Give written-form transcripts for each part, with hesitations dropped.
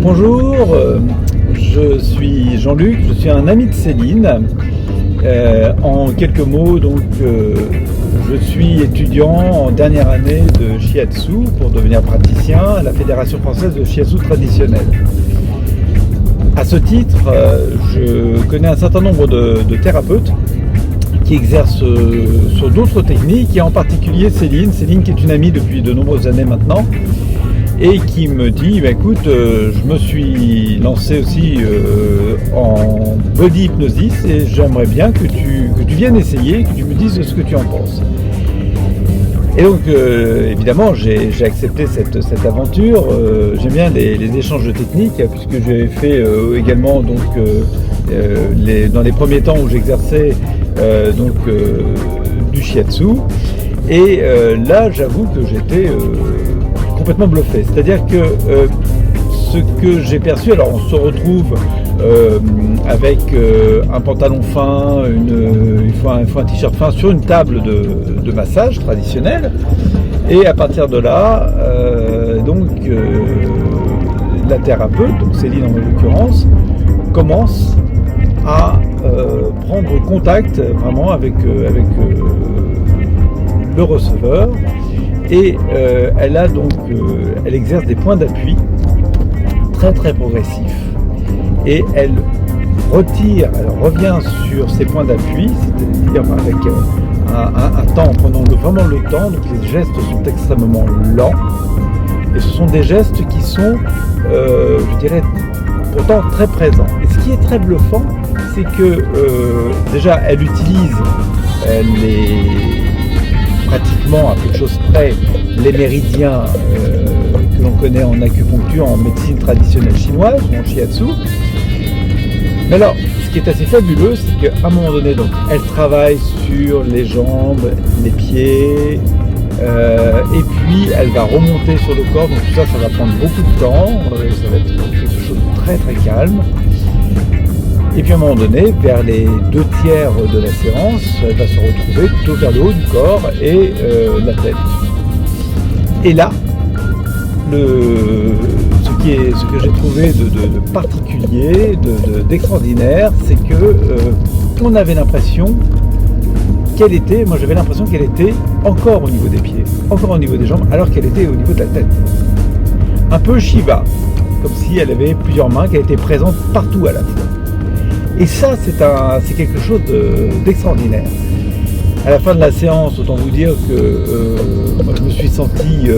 Bonjour, je suis Jean-Luc, je suis un ami de Céline. En quelques mots, donc, je suis étudiant en dernière année de Shiatsu pour devenir praticien à la Fédération française de Shiatsu traditionnel. À ce titre, je connais un certain nombre de thérapeutes qui exercent sur d'autres techniques, et en particulier Céline qui est une amie depuis de nombreuses années maintenant, et qui me dit écoute, je me suis lancé aussi en body hypnosis et j'aimerais bien que tu viennes essayer, que tu me dises ce que tu en penses. Et donc évidemment j'ai accepté cette aventure. J'aime bien les échanges de techniques, puisque j'ai fait également donc, dans les premiers temps où j'exerçais du shiatsu, et là j'avoue que j'étais complètement bluffé. C'est-à-dire que ce que j'ai perçu, alors on se retrouve avec un pantalon fin, il faut un t-shirt fin sur une table de massage traditionnelle, et à partir de là, la thérapeute, donc Céline en l'occurrence, commence à prendre contact vraiment avec le receveur. Et elle exerce des points d'appui très très progressifs, et elle revient sur ces points d'appui, c'est-à-dire avec un temps, en prenant vraiment le temps. Donc les gestes sont extrêmement lents, et ce sont des gestes qui sont, je dirais, pourtant très présents. Et ce qui est très bluffant, c'est que déjà elle utilise pratiquement à peu de choses près les méridiens que l'on connaît en acupuncture, en médecine traditionnelle chinoise ou en shiatsu. Mais alors, ce qui est assez fabuleux, c'est qu'à un moment donné, donc, elle travaille sur les jambes, les pieds, et puis elle va remonter sur le corps. Donc tout ça, ça va prendre beaucoup de temps, ça va être quelque chose de très très calme. Et puis à un moment donné, vers les 2/3 de la séance, elle va se retrouver plutôt vers le haut du corps et la tête. Et là, ce que j'ai trouvé de particulier, d'extraordinaire, c'est que on avait l'impression j'avais l'impression qu'elle était encore au niveau des pieds, encore au niveau des jambes, alors qu'elle était au niveau de la tête. Un peu Shiva, comme si elle avait plusieurs mains, qu'elle était présente partout à la fois. Et ça, c'est quelque chose d'extraordinaire. À la fin de la séance, autant vous dire que moi, je me suis senti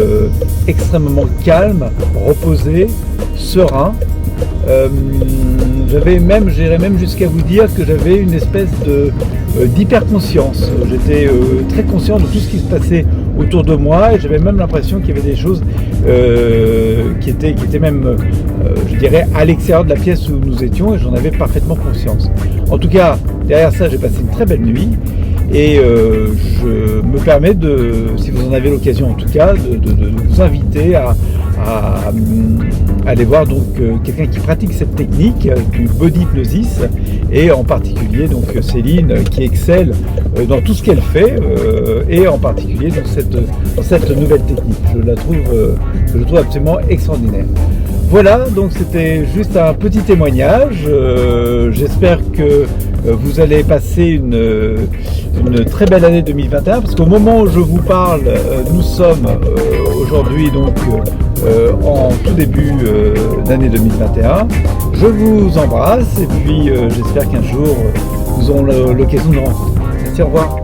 extrêmement calme, reposé, serein. J'irais même jusqu'à vous dire que j'avais une espèce d'hyperconscience. J'étais très conscient de tout ce qui se passait autour de moi, et j'avais même l'impression qu'il y avait des choses qui étaient même, je dirais, à l'extérieur de la pièce où nous étions, et j'en avais parfaitement conscience. En tout cas, derrière ça, j'ai passé une très belle nuit, et je me permets si vous en avez l'occasion en tout cas, de vous inviter à aller voir donc quelqu'un qui pratique cette technique du body hypnosis, et en particulier donc Céline, qui excelle dans tout ce qu'elle fait, et en particulier dans cette nouvelle technique. Je trouve absolument extraordinaire. Voilà, donc c'était juste un petit témoignage. J'espère que vous allez passer une très belle année 2021, parce qu'au moment où je vous parle, nous sommes aujourd'hui donc en tout début d'année 2021. Je vous embrasse, et puis j'espère qu'un jour nous aurons l'occasion de nous rencontrer. Merci, au revoir.